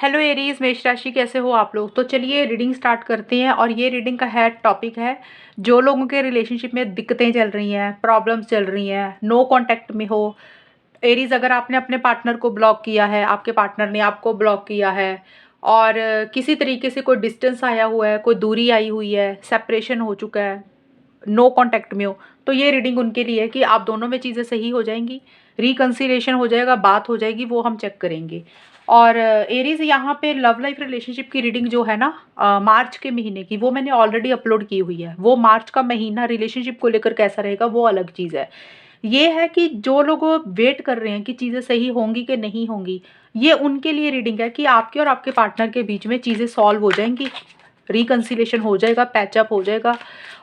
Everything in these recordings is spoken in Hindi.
हेलो एरीज, मेष राशि, कैसे हो आप लोग। तो चलिए रीडिंग स्टार्ट करते हैं। और ये रीडिंग का है टॉपिक है जो लोगों के रिलेशनशिप में दिक्कतें चल रही हैं, प्रॉब्लम्स चल रही हैं, नो कांटेक्ट में हो। एरीज, अगर आपने अपने पार्टनर को ब्लॉक किया है, आपके पार्टनर ने आपको ब्लॉक किया है और किसी तरीके से कोई डिस्टेंस आया हुआ है, कोई दूरी आई हुई है, सेपरेशन हो चुका है, नो कांटेक्ट में हो, तो ये रीडिंग उनके लिए है कि आप दोनों में चीज़ें सही हो जाएंगी, रिकन्सिलिएशन हो जाएगा, बात हो जाएगी, वो हम चेक करेंगे। और एरीज, यहाँ पे लव लाइफ रिलेशनशिप की रीडिंग जो है ना, मार्च के महीने की, वो मैंने ऑलरेडी अपलोड की हुई है। वो मार्च का महीना रिलेशनशिप को लेकर कैसा रहेगा वो अलग चीज़ है। ये है कि जो लोग वेट कर रहे हैं कि चीज़ें सही होंगी कि नहीं होंगी, ये उनके लिए रीडिंग है कि आपके और आपके पार्टनर के बीच में चीज़ें सॉल्व हो जाएंगी, रिकन्सिलेशन हो जाएगा, पैचअप हो जाएगा।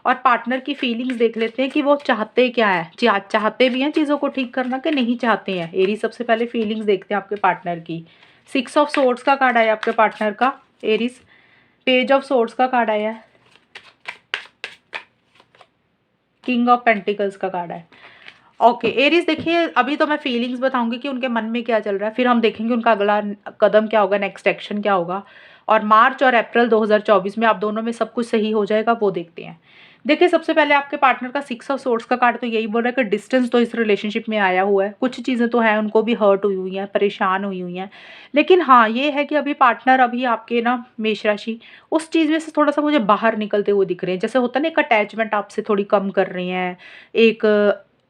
और पार्टनर की फीलिंग्स देख लेते हैं कि वो चाहते क्या है, चाहते भी हैं चीज़ों को ठीक करना कि नहीं चाहते हैं। एरी, सबसे पहले फीलिंग्स देखते हैं आपके पार्टनर की। 6 ऑफ सोर्ड्स का कार्ड आया आपके पार्टनर का एरीज। पेज ऑफ सोर्ड्स का कार्ड आया है। किंग ऑफ पेंटिकल्स का कार्ड है। ओके एरीज, देखिए अभी तो मैं फीलिंग्स बताऊंगी कि उनके मन में क्या चल रहा है, फिर हम देखेंगे उनका अगला कदम क्या होगा, नेक्स्ट एक्शन क्या होगा। और मार्च और अप्रैल 2024 में आप दोनों में सब कुछ सही हो जाएगा, वो देखते हैं। देखिए सबसे पहले आपके पार्टनर का 6 ऑफ सोर्ड्स का कार्ड तो यही बोल रहा है कि डिस्टेंस तो इस रिलेशनशिप में आया हुआ है, कुछ चीज़ें तो हैं, उनको भी हर्ट हुई हुई हैं, परेशान हुई हुई हैं। लेकिन हाँ, ये है कि अभी पार्टनर, अभी आपके ना मेष राशि, उस चीज़ में से थोड़ा सा मुझे बाहर निकलते हुए दिख रहे हैं। जैसे होता है ना, एक अटैचमेंट आपसे थोड़ी कम कर रहे हैं, एक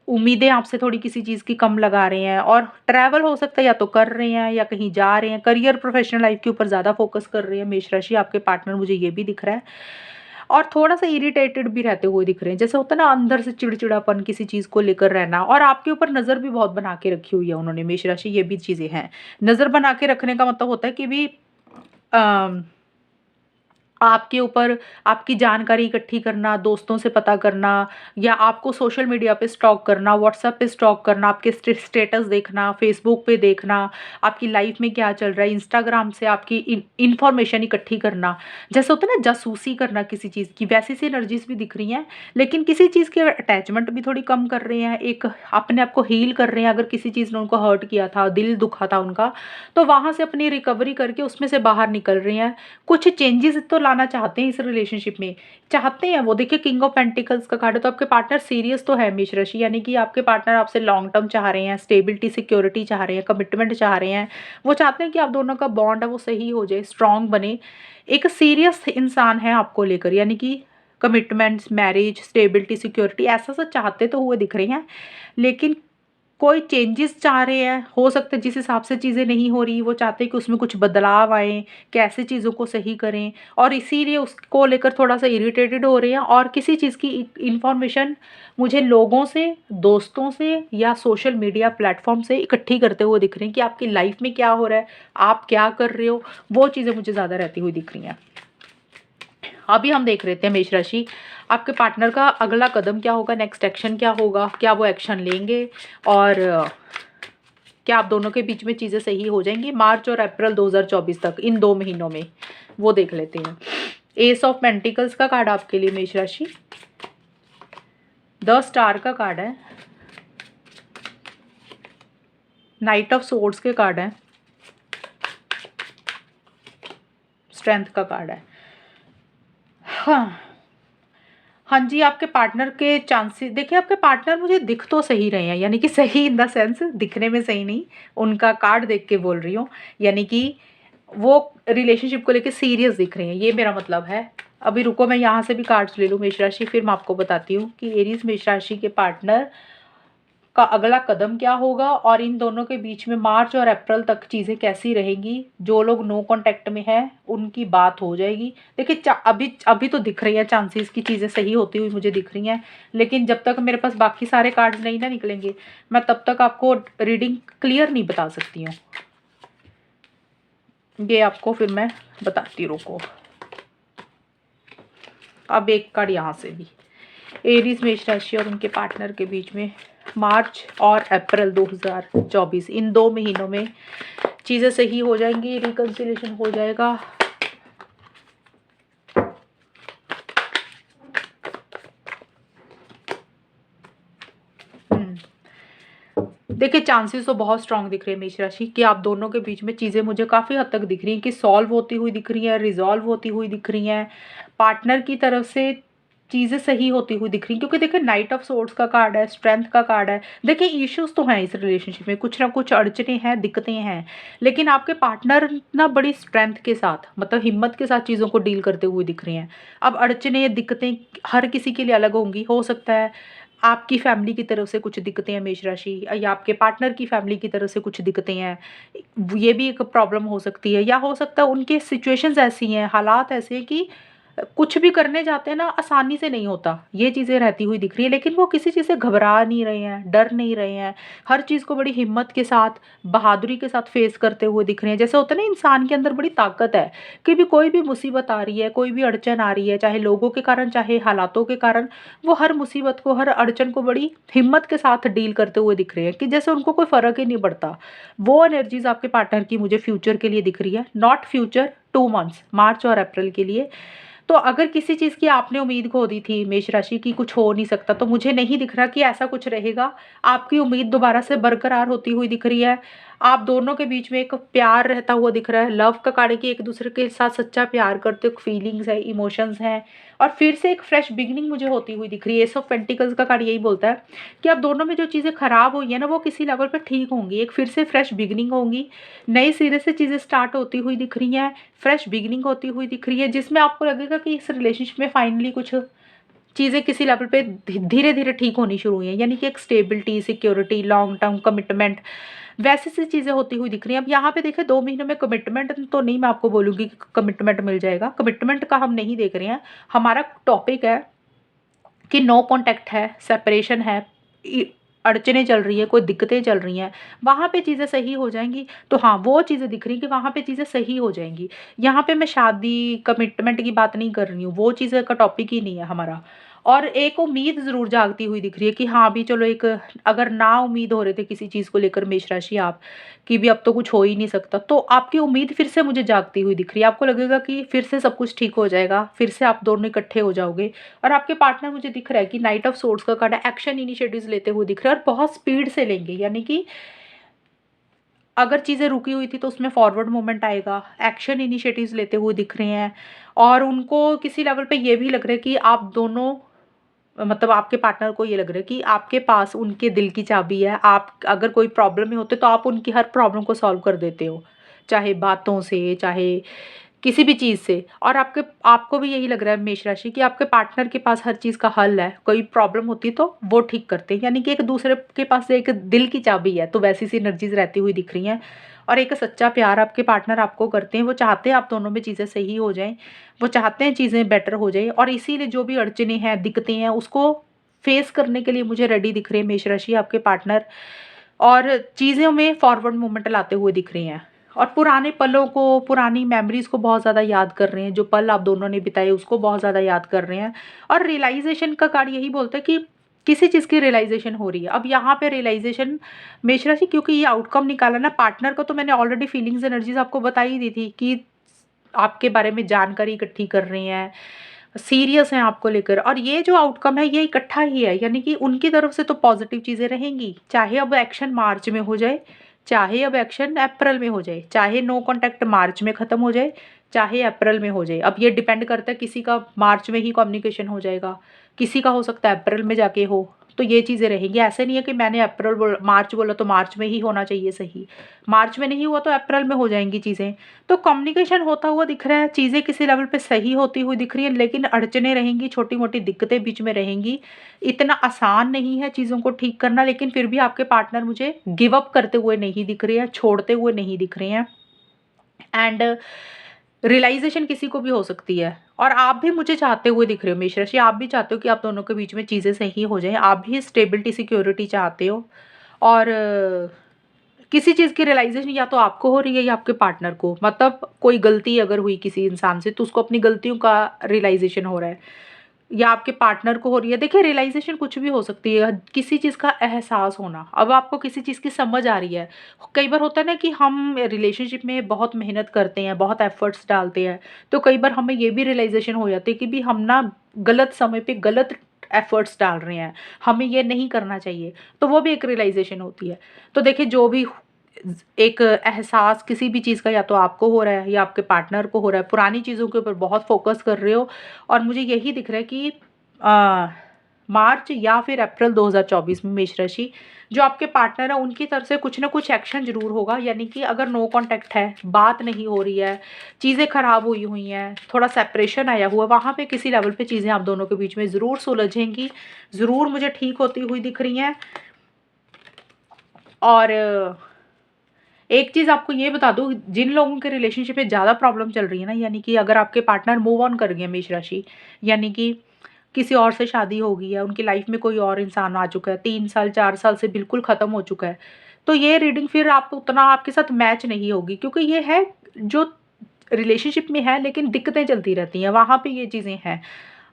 उम्मीदें आपसे थोड़ी किसी चीज़ की कम लगा रहे हैं। और ट्रैवल हो सकता है, या तो कर रहे हैं या कहीं जा रहे हैं, करियर प्रोफेशनल लाइफ के ऊपर ज़्यादा फोकस कर रहे हैं मेष राशि आपके पार्टनर, मुझे ये भी दिख रहा है। और थोड़ा सा इरिटेटेड भी रहते हुए दिख रहे हैं, जैसे होता है ना अंदर से चिड़चिड़ापन किसी चीज़ को लेकर रहना। और आपके ऊपर नज़र भी बहुत बना के रखी हुई है उन्होंने मेष राशि, ये भी चीज़ें हैं। नज़र बना के रखने का मतलब होता है कि भी आपके ऊपर आपकी जानकारी इकट्ठी करना, दोस्तों से पता करना, या आपको सोशल मीडिया पे स्टॉक करना, व्हाट्सएप पे स्टॉक करना, आपके स्टेटस देखना, फेसबुक पे देखना, आपकी लाइफ में क्या चल रहा है, इंस्टाग्राम से आपकी इंफॉर्मेशन इकट्ठी करना। जैसे होता है ना जासूसी करना किसी चीज़ की, वैसी सी एनर्जीज भी दिख रही हैं। लेकिन किसी चीज़ के अटैचमेंट भी थोड़ी कम कर रहे हैं, एक अपने आप को हील कर रहे हैं। अगर किसी चीज़ ने उनको हर्ट किया था, दिल दुखा था उनका, तो वहाँ से अपनी रिकवरी करके उसमें से बाहर निकल रहे हैं। कुछ चेंजेस तो लाना चाहते हैं इस रिलेशनशिप में, चाहते हैं वो। देखिए किंग ऑफ पेंटिकल्स का कार्ड है, तो आपके पार्टनर सीरियस तो है मेष राशि, यानी कि आपके पार्टनर आपसे लॉन्ग टर्म चाह रहे हैं, स्टेबिलिटी सिक्योरिटी चाह रहे हैं, कमिटमेंट चाह रहे हैं। वो चाहते हैं कि आप दोनों का बॉन्ड है वो सही हो जाए, स्ट्रांग बने। एक सीरियस इंसान है आपको लेकर, यानी कि कमिटमेंट्स, मैरिज, स्टेबिलिटी, सिक्योरिटी, ऐसा सब चाहते तो हुए दिख रहे हैं। लेकिन कोई चेंजेस चाह रहे हैं, हो सकता है जिस हिसाब से चीज़ें नहीं हो रही, वो चाहते हैं कि उसमें कुछ बदलाव आए, कैसे चीज़ों को सही करें। और इसीलिए उसको लेकर थोड़ा सा इरिटेटेड हो रहे हैं। और किसी चीज़ की इंफॉर्मेशन मुझे लोगों से, दोस्तों से, या सोशल मीडिया प्लेटफॉर्म से इकट्ठी करते हुए दिख रहे हैं कि आपकी लाइफ में क्या हो रहा है, आप क्या कर रहे हो, वो चीज़ें मुझे ज़्यादा रहती हुई दिख रही हैं। अभी हम देख रहे थे मेष राशि, आपके पार्टनर का अगला कदम क्या होगा, नेक्स्ट एक्शन क्या होगा, क्या वो एक्शन लेंगे, और क्या आप दोनों के बीच में चीज़ें सही हो जाएंगी मार्च और अप्रैल 2024 तक, इन 2 महीनों में। वो देख लेते हैं। एस ऑफ पेंटिकल्स का कार्ड आपके लिए मेष राशि, 10 स्टार का कार्ड है, नाइट ऑफ सोर्ड्स के कार्ड है, स्ट्रेंथ का कार्ड है। हाँ, हाँ जी, आपके पार्टनर के चांसेस देखिए, आपके पार्टनर मुझे दिख तो सही रहे हैं, यानी कि सही इन द सेंस, दिखने में सही नहीं, उनका कार्ड देख के बोल रही हूँ। यानी कि वो रिलेशनशिप को लेके सीरियस दिख रहे हैं, ये मेरा मतलब है। अभी रुको, मैं यहाँ से भी कार्ड्स ले लूँ मेष राशि, फिर मैं आपको बताती हूँ कि एरीज मेष राशि के पार्टनर का अगला कदम क्या होगा, और इन दोनों के बीच में मार्च और अप्रैल तक चीज़ें कैसी रहेंगी। जो लोग नो कांटेक्ट में हैं उनकी बात हो जाएगी। देखिए अभी अभी तो दिख रही है चांसेस की चीज़ें सही होती हुई मुझे दिख रही हैं। लेकिन जब तक मेरे पास बाकी सारे कार्ड्स नहीं ना निकलेंगे, मैं तब तक आपको रीडिंग क्लियर नहीं बता सकती हूँ। ये आपको फिर मैं बताती, रुको। अब एक कार्ड यहाँ से भी, एरीज मेष राशि और उनके पार्टनर के बीच में मार्च और अप्रैल 2024, इन 2 महीनों में चीज़ें सही हो जाएंगी, रिकन्सिलेशन हो जाएगा। देखिए चांसेस तो बहुत स्ट्रॉन्ग दिख रहे हैं मेष राशि कि आप दोनों के बीच में चीज़ें मुझे काफ़ी हद तक दिख रही हैं कि सॉल्व होती हुई दिख रही हैं, रिज़ॉल्व होती हुई दिख रही हैं। पार्टनर की तरफ से चीज़ें सही होती हुई दिख रही हैं, क्योंकि देखिए नाइट ऑफ सोर्ड्स का कार्ड है, स्ट्रेंथ का कार्ड है। देखिए इश्यूज़ तो हैं इस रिलेशनशिप में, कुछ ना कुछ अड़चनें हैं, दिक्कतें हैं, लेकिन आपके पार्टनर ना बड़ी स्ट्रेंथ के साथ, मतलब हिम्मत के साथ चीज़ों को डील करते हुए दिख रहे हैं। अब अड़चनें, दिक्कतें हर किसी के लिए अलग होंगी। हो सकता है आपकी फैमिली की तरफ से कुछ दिक्कतें हैं मेष राशि, या आपके पार्टनर की फैमिली की तरफ से कुछ दिक्कतें हैं। ये भी एक प्रॉब्लम हो सकती है, या हो सकता है उनके सिचुएशंस ऐसी हैं, हालात ऐसे हैं कि कुछ भी करने जाते हैं ना आसानी से नहीं होता। ये चीज़ें रहती हुई दिख रही है, लेकिन वो किसी चीज़ से घबरा नहीं रहे हैं, डर नहीं रहे हैं। हर चीज़ को बड़ी हिम्मत के साथ, बहादुरी के साथ फेस करते हुए दिख रहे हैं। जैसे होता है ना, इंसान के अंदर बड़ी ताकत है कि भी कोई भी मुसीबत आ रही है, कोई भी अड़चन आ रही है, चाहे लोगों के कारण, चाहे हालातों के कारण, वो हर मुसीबत को, हर अड़चन को बड़ी हिम्मत के साथ डील करते हुए दिख रहे हैं कि जैसे उनको कोई फ़र्क ही नहीं पड़ता। वो एनर्जीज़ आपके पार्टनर की मुझे फ्यूचर के लिए दिख रही है, नॉट फ्यूचर, 2 मंथ्स, मार्च और अप्रैल के लिए। तो अगर किसी चीज़ की आपने उम्मीद खो दी थी मेष राशि की, कुछ हो नहीं सकता, तो मुझे नहीं दिख रहा कि ऐसा कुछ रहेगा। आपकी उम्मीद दोबारा से बरकरार होती हुई दिख रही है। आप दोनों के बीच में एक प्यार रहता हुआ दिख रहा है। लव का कार्ड है कि एक-दूसरे के साथ सच्चा प्यार करते हो, फीलिंग्स है, इमोशंस हैं, और फिर से एक फ्रेश बिगिनिंग मुझे होती हुई दिख रही है। एस ऑफ पेंटिकल्स का कार्ड यही बोलता है कि अब दोनों में जो चीज़ें खराब हुई हैं ना, वो किसी लेवल पे ठीक होंगी। एक फिर से फ्रेश बिगिनिंग होंगी, नए सिरे से चीज़ें स्टार्ट होती हुई दिख रही हैं, फ्रेश बिगिनिंग होती हुई दिख रही है, जिसमें आपको लगेगा कि इस रिलेशनशिप में फाइनली कुछ चीज़ें किसी लेवल पे धीरे-धीरे ठीक होनी शुरू हुई हैं। यानी कि एक stability, security, long term commitment, वैसी सी चीज़ें होती हुई दिख रही हैं। अब यहाँ पे देखिए 2 महीनों में कमिटमेंट तो नहीं, मैं आपको बोलूँगी कि कमिटमेंट मिल जाएगा। कमिटमेंट का हम नहीं देख रहे हैं। हमारा टॉपिक है कि नो कॉन्टैक्ट है, सेपरेशन है, इ अड़चनें चल रही हैं, कोई दिक्कतें चल रही हैं, वहाँ पे चीज़ें सही हो जाएँगी। तो हाँ, वो चीज़ें दिख रही हैं कि वहाँ पे चीज़ें सही हो जाएँगी। यहाँ पे मैं शादी, कमिटमेंट की बात नहीं कर रही हूँ, वो चीज़ें का टॉपिक ही नहीं है हमारा। और एक उम्मीद ज़रूर जागती हुई दिख रही है कि हाँ, अभी चलो एक, अगर ना उम्मीद हो रहे थे किसी चीज़ को लेकर मेष राशि आप, कि भी अब तो कुछ हो ही नहीं सकता, तो आपकी उम्मीद फिर से मुझे जागती हुई दिख रही है। आपको लगेगा कि फिर से सब कुछ ठीक हो जाएगा, फिर से आप दोनों इकट्ठे हो जाओगे। और आपके पार्टनर मुझे दिख रहा है कि नाइट ऑफ सोर्ड्स का कार्ड है, एक्शन इनिशिएटिव्स लेते हुए दिख रहा है, और बहुत स्पीड से लेंगे। यानी कि अगर चीज़ें रुकी हुई थी तो उसमें फॉरवर्ड मूवमेंट आएगा, एक्शन इनिशिएटिव्स लेते हुए दिख रहे हैं। और उनको किसी लेवल पे ये भी लग रहा है कि आप दोनों, मतलब आपके पार्टनर को ये लग रहा है कि आपके पास उनके दिल की चाबी है। आप अगर कोई प्रॉब्लम में होते तो आप उनकी हर प्रॉब्लम को सॉल्व कर देते हो, चाहे बातों से, चाहे किसी भी चीज़ से। और आपको भी यही लग रहा है मेष राशि कि आपके पार्टनर के पास हर चीज़ का हल है, कोई प्रॉब्लम होती है तो वो ठीक करते हैं। यानी कि एक दूसरे के पास एक दिल की चाबी है, तो वैसी सी एनर्जीज रहती हुई दिख रही हैं। और एक सच्चा प्यार आपके पार्टनर आपको करते हैं, वो चाहते हैं आप दोनों में चीज़ें सही हो जाएं, वो चाहते हैं चीज़ें बेटर हो जाए, और इसीलिए जो भी अड़चनें हैं, दिक्कतें हैं, उसको फेस करने के लिए मुझे रेडी दिख रहे हैं मेष राशि आपके पार्टनर, और चीज़ों में फॉरवर्ड मूवमेंट लाते हुए दिख रही हैं। और पुराने पलों को, पुरानी मेमोरीज़ को बहुत ज़्यादा याद कर रहे हैं, जो पल आप दोनों ने बिताए उसको बहुत ज़्यादा याद कर रहे हैं। और रियलाइज़ेशन का कार्ड यही बोलता है कि किसी चीज़ की रियलाइज़ेशन हो रही है। अब यहाँ पे रियलाइज़ेशन मेष राशि, क्योंकि ये आउटकम निकाला ना पार्टनर को, तो मैंने ऑलरेडी फीलिंग्स एनर्जीज़ आपको बता ही दी थी कि आपके बारे में जानकारी इकट्ठी कर रही हैं, सीरियस हैं आपको लेकर, और ये जो आउटकम है ये इकट्ठा ही है। यानी कि उनकी तरफ से तो पॉजिटिव चीज़ें रहेंगी, चाहे अब एक्शन मार्च में हो जाए, चाहे अब एक्शन अप्रैल में हो जाए, चाहे नो कॉन्टैक्ट मार्च में ख़त्म हो जाए, चाहे अप्रैल में हो जाए। अब ये डिपेंड करता है, किसी का मार्च में ही कम्युनिकेशन हो जाएगा, किसी का हो सकता है अप्रैल में जाके हो। तो ये चीज़ें रहेंगी। ऐसे नहीं है कि मैंने मार्च बोला तो मार्च में ही होना चाहिए सही, मार्च में नहीं हुआ तो अप्रैल में हो जाएंगी चीज़ें। तो कम्युनिकेशन होता हुआ दिख रहा है, चीज़ें किसी लेवल पे सही होती हुई दिख रही हैं, लेकिन अड़चनें रहेंगी, छोटी-मोटी दिक्कतें बीच में रहेंगी। इतना आसान नहीं है चीज़ों को ठीक करना, लेकिन फिर भी आपके पार्टनर मुझे गिव अप करते हुए नहीं दिख रहे हैं, छोड़ते हुए नहीं दिख रहे हैं। एंड रियलाइज़ेशन किसी को भी हो सकती है, और आप भी मुझे चाहते हुए दिख रहे हो मेष राशि, आप भी चाहते हो कि आप दोनों के बीच में चीज़ें सही हो जाएँ, आप भी स्टेबिलिटी, सिक्योरिटी चाहते हो। और किसी चीज़ की रियलाइज़ेशन या तो आपको हो रही है या आपके पार्टनर को, मतलब कोई गलती अगर हुई किसी इंसान से तो उसको अपनी गलतियों का रियलाइज़ेशन हो रहा है, या आपके पार्टनर को हो रही है। देखिए रियलाइज़ेशन कुछ भी हो सकती है, किसी चीज़ का एहसास होना। अब आपको किसी चीज़ की समझ आ रही है। कई बार होता है ना कि हम रिलेशनशिप में बहुत मेहनत करते हैं, बहुत एफ़र्ट्स डालते हैं, तो कई बार हमें ये भी रियलाइज़ेशन हो जाती है कि भी हम ना गलत समय पे गलत एफर्ट्स डाल रहे हैं, हमें ये नहीं करना चाहिए, तो वो भी एक रियलाइज़ेशन होती है। तो देखिए जो भी एक एहसास किसी भी चीज़ का या तो आपको हो रहा है या आपके पार्टनर को हो रहा है, पुरानी चीज़ों के ऊपर बहुत फ़ोकस कर रहे हो और मुझे यही दिख रहा है कि अ, मार्च या फिर अप्रैल 2024 में मेष राशि, जो आपके पार्टनर है उनकी तरफ से कुछ ना कुछ एक्शन ज़रूर होगा। यानी कि अगर नो कॉन्टैक्ट है, बात नहीं हो रही है, चीज़ें ख़राब हुई हुई हैं, थोड़ा सेपरेशन आया हुआ है, वहाँ पे किसी लेवल पे चीज़ें आप दोनों के बीच में ज़रूर सुलझेंगी, ज़रूर मुझे ठीक होती हुई दिख रही हैं। और एक चीज़ आपको ये बता दूँ, जिन लोगों के रिलेशनशिप में ज़्यादा प्रॉब्लम चल रही है ना, यानी कि अगर आपके पार्टनर मूव ऑन कर गए मेष राशि, यानी कि किसी और से शादी हो गई है, उनकी लाइफ में कोई और इंसान आ चुका है, 3 साल 4 साल से बिल्कुल ख़त्म हो चुका है, तो ये रीडिंग फिर आप उतना आपके साथ मैच नहीं होगी, क्योंकि ये है जो रिलेशनशिप में है लेकिन दिक्कतें चलती रहती हैं, वहाँ पे ये चीज़ें हैं।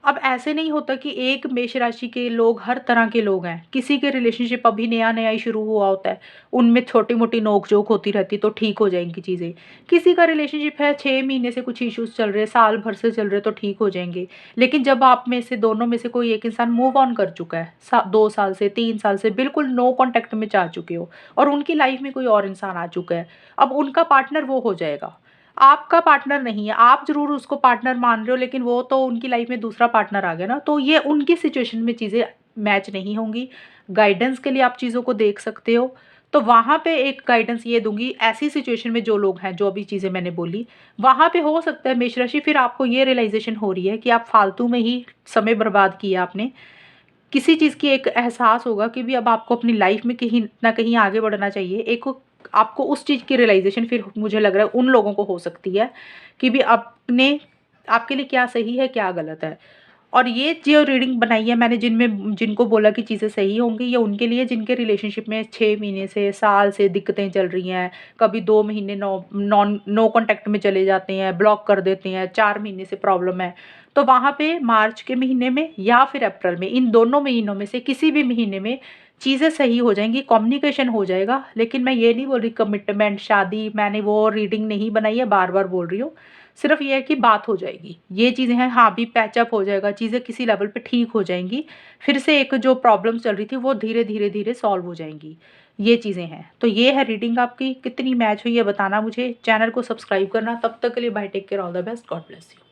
अब ऐसे नहीं होता कि एक मेष राशि के लोग हर तरह के लोग हैं। किसी के रिलेशनशिप अभी नया-नया ही शुरू हुआ होता है, उनमें छोटी-मोटी नोक-झोंक होती रहती है तो ठीक हो जाएँगी चीज़ें। किसी का रिलेशनशिप है 6 महीने से कुछ इश्यूज़ चल रहे हैं, साल भर से चल रहे हैं तो ठीक हो जाएँगे। लेकिन जब आप में से दोनों में से कोई एक इंसान मूव ऑन कर चुका है, 2 साल से 3 साल से बिल्कुल नो कॉन्टैक्ट में जा चुके हो और उनकी लाइफ़ में कोई और इंसान आ चुका है, अब उनका पार्टनर वो हो जाएगा। आपका पार्टनर नहीं है, आप ज़रूर उसको पार्टनर मान रहे हो लेकिन वो तो उनकी लाइफ़ में दूसरा पार्टनर आ गया ना, तो ये उनकी सिचुएशन में चीज़ें मैच नहीं होंगी। गाइडेंस के लिए आप चीज़ों को देख सकते हो। तो वहाँ पे एक गाइडेंस ये दूँगी, ऐसी सिचुएशन में जो लोग हैं, जो भी चीज़ें मैंने बोली, वहाँ पे हो सकता है मेष राशि फिर आपको ये रियलाइज़ेशन हो रही है कि आप फालतू में ही समय बर्बाद किया आपने। किसी चीज़ की एक एहसास होगा कि भी अब आपको अपनी लाइफ में कहीं न कहीं आगे बढ़ना चाहिए। एक आपको उस चीज़ की रियलाइज़ेशन फिर मुझे लग रहा है उन लोगों को हो सकती है कि भी अपने आपके लिए क्या सही है, क्या गलत है। और ये जो रीडिंग बनाई है मैंने जिनको बोला कि चीज़ें सही होंगी, ये उनके लिए जिनके रिलेशनशिप में 6 महीने से, साल से दिक्कतें चल रही हैं। कभी 2 महीने नो कॉन्टैक्ट में चले जाते हैं, ब्लॉक कर देते हैं, 4 महीने से प्रॉब्लम है। तो वहाँ पे मार्च के महीने में या फिर अप्रैल में, इन दोनों महीनों में से किसी भी महीने में चीज़ें सही हो जाएँगी, कम्युनिकेशन हो जाएगा। लेकिन मैं ये नहीं बोल रही कमिटमेंट, शादी, मैंने वो रीडिंग नहीं बनाई है, बार-बार बोल रही हूँ। सिर्फ़ ये है कि बात हो जाएगी। ये चीज़ें हैं, हाँ, अभी पैचअप हो जाएगा, चीज़ें किसी लेवल पे ठीक हो जाएँगी। फिर से एक जो प्रॉब्लम चल रही थी वो धीरे-धीरे सॉल्व हो जाएँगी। ये चीज़ें हैं। तो ये है रीडिंग आपकी, कितनी मैच हुई है बताना मुझे। चैनल को सब्सक्राइब करना। तब तक के लिए bye, take care, all the best, God bless you.